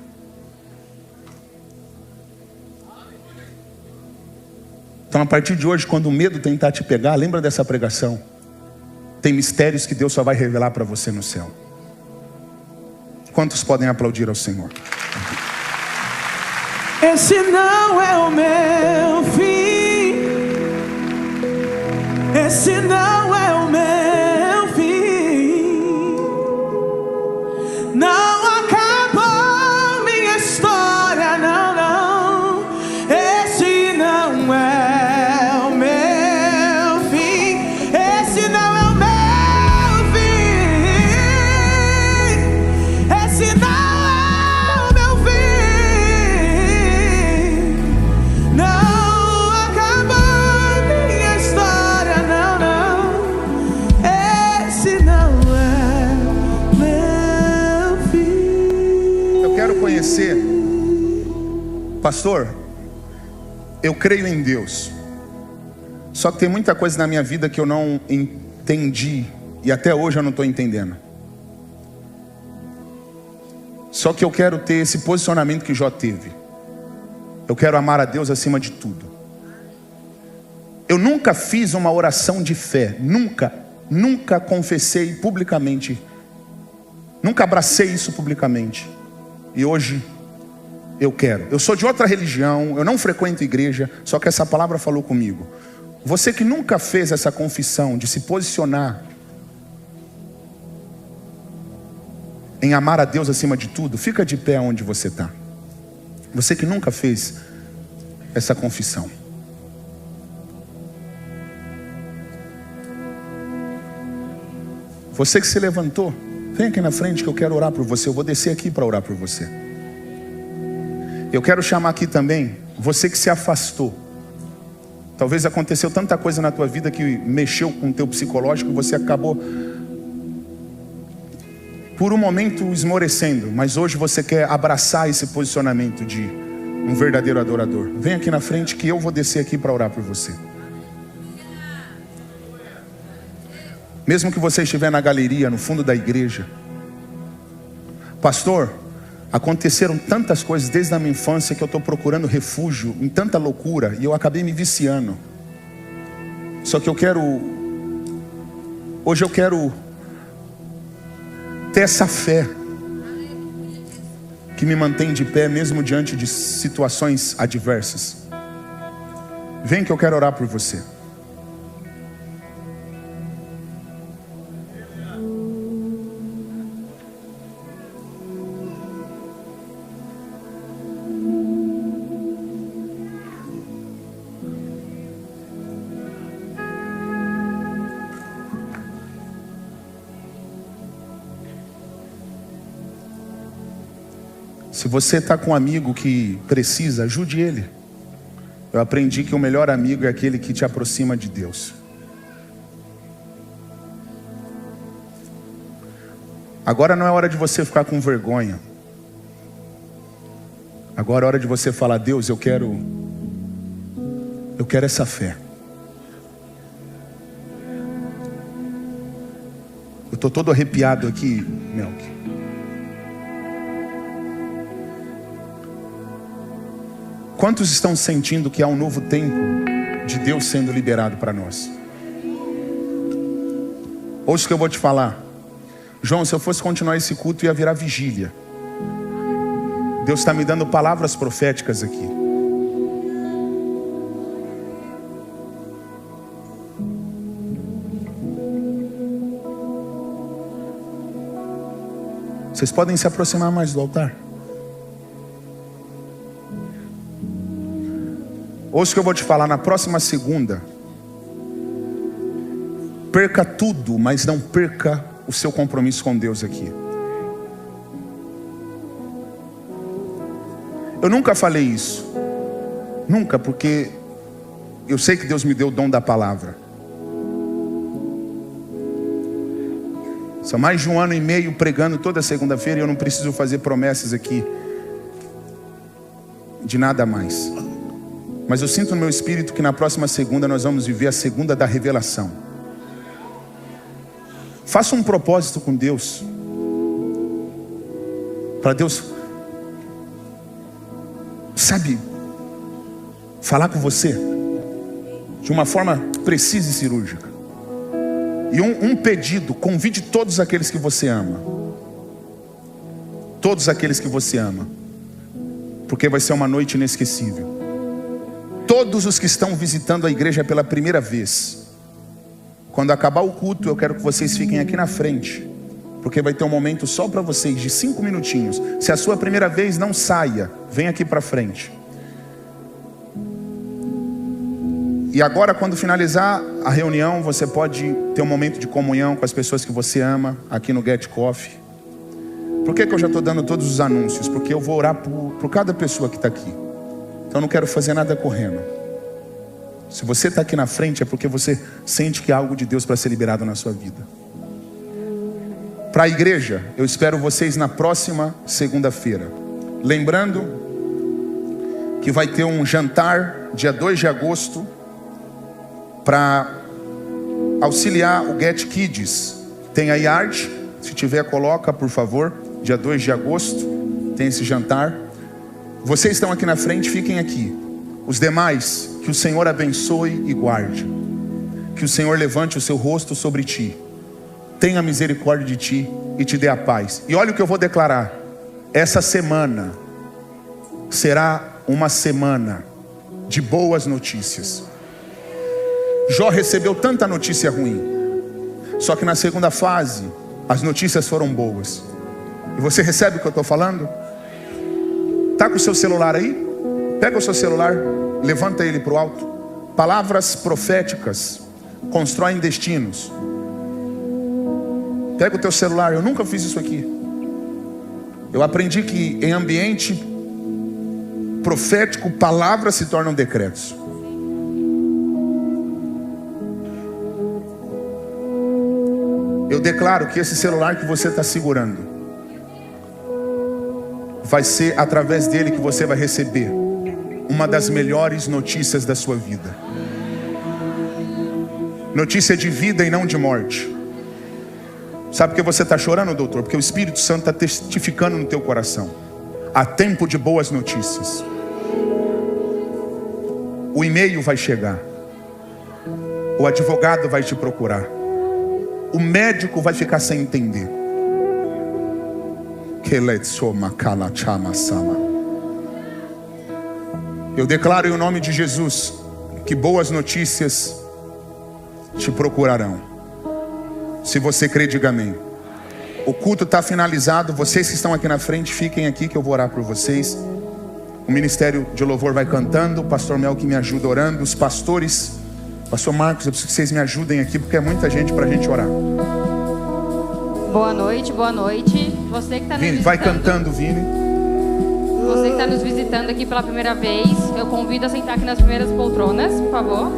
Então, a partir de hoje, quando o medo tentar te pegar, lembra dessa pregação. Tem mistérios que Deus só vai revelar para você no céu. Quantos podem aplaudir ao Senhor? Esse não é o meu fim. Esse não é o meu fim. Não acabou minha história, não, não. Esse não é o meu fim. Esse não é o meu fim. Esse não é o meu fim. Não acabou minha história, não, não. Esse não é meu fim. Eu quero conhecer, pastor, eu creio em Deus. Só que tem muita coisa na minha vida que eu não entendi. E até hoje eu não estou entendendo. Só que eu quero ter esse posicionamento que Jó teve. Eu quero amar a Deus acima de tudo. Eu nunca fiz uma oração de fé. Nunca confessei publicamente. Nunca abracei isso publicamente. E hoje eu quero. Eu sou de outra religião, eu não frequento igreja, só que essa palavra falou comigo. Você que nunca fez essa confissão de se posicionar em amar a Deus acima de tudo, fica de pé onde você está. Você que nunca fez essa confissão. Você que se levantou, vem aqui na frente que eu quero orar por você. Eu vou descer aqui para orar por você. Eu quero chamar aqui também você que se afastou. Talvez aconteceu tanta coisa na tua vida que mexeu com o teu psicológico, você acabou por um momento esmorecendo, mas hoje você quer abraçar esse posicionamento de um verdadeiro adorador. Vem aqui na frente que eu vou descer aqui para orar por você. Mesmo que você estiver na galeria, no fundo da igreja. Pastor, aconteceram tantas coisas desde a minha infância que eu estou procurando refúgio em tanta loucura e eu acabei me viciando. Só que hoje eu quero ter essa fé que me mantém de pé mesmo diante de situações adversas. Vem que eu quero orar por você. Se você está com um amigo que precisa, ajude ele. Eu aprendi que o melhor amigo é aquele que te aproxima de Deus. Agora não é hora de você ficar com vergonha. Agora é hora de você falar: Deus, eu quero essa fé. Eu estou todo arrepiado aqui, Melk. Quantos estão sentindo que há um novo tempo de Deus sendo liberado para nós? Ouça o que eu vou te falar. João, se eu fosse continuar esse culto, ia virar vigília. Deus está me dando palavras proféticas aqui. Vocês podem se aproximar mais do altar? Ouça o que eu vou te falar. Na próxima segunda, perca tudo, mas não perca o seu compromisso com Deus aqui. Eu nunca falei isso. Nunca, porque eu sei que Deus me deu o dom da palavra. São mais de 1 ano e meio pregando toda segunda-feira e eu não preciso fazer promessas aqui de nada mais. Mas eu sinto no meu espírito que na próxima segunda nós vamos viver a segunda da revelação. Faça um propósito com Deus. Para Deus, sabe, falar com você. de uma forma precisa e cirúrgica. E um pedido: convide todos aqueles que você ama. Todos aqueles que você ama. Porque vai ser uma noite inesquecível. Todos os que estão visitando a igreja pela primeira vez, quando acabar o culto, eu quero que vocês fiquem aqui na frente, porque vai ter um momento só para vocês, de 5 minutinhos. Se é a sua primeira vez, não saia, vem aqui para frente. E agora, quando finalizar a reunião, você pode ter um momento de comunhão com as pessoas que você ama, aqui no Get Coffee. Por que eu já estou dando todos os anúncios? Porque eu vou orar por cada pessoa que está aqui. Então eu não quero fazer nada correndo. Se você está aqui na frente, é porque você sente que há algo de Deus para ser liberado na sua vida. Para a igreja, eu espero vocês na próxima segunda-feira. Lembrando que vai ter um jantar dia 2 de agosto para auxiliar o Get Kids. Tem aí arte, se tiver coloca por favor. Dia 2 de agosto tem esse jantar. Vocês estão aqui na frente, fiquem aqui. Os demais, que o Senhor abençoe e guarde. Que o Senhor levante o seu rosto sobre ti, tenha misericórdia de ti e te dê a paz. E olha o que eu vou declarar: essa semana será uma semana de boas notícias. Jó recebeu tanta notícia ruim, só que na segunda fase as notícias foram boas. E você recebe o que eu estou falando? Está com o seu celular aí? Pega o seu celular, levanta ele para o alto. Palavras proféticas constroem destinos. Pega o teu celular. Eu nunca fiz isso aqui. Eu aprendi que em ambiente profético, palavras se tornam decretos. Eu declaro que esse celular que você está segurando, vai ser através dele que você vai receber uma das melhores notícias da sua vida. Notícia de vida e não de morte. Sabe por que você está chorando, doutor? Porque o Espírito Santo está testificando no teu coração. Há tempo de boas notícias. O e-mail vai chegar. O advogado vai te procurar. O médico vai ficar sem entender. Eu declaro em nome de Jesus que boas notícias te procurarão. Se você crê, diga amém. O culto está finalizado. Vocês que estão aqui na frente, fiquem aqui que eu vou orar por vocês. O ministério de louvor vai cantando. O pastor Mel que me ajuda orando. Os pastores, pastor Marcos, eu preciso que vocês me ajudem aqui, porque é muita gente para a gente orar. Boa noite, boa noite. Você que está nos Vini, visitando, vai cantando, Vini. Você que está nos visitando aqui pela primeira vez, eu convido a sentar aqui nas primeiras poltronas, por favor.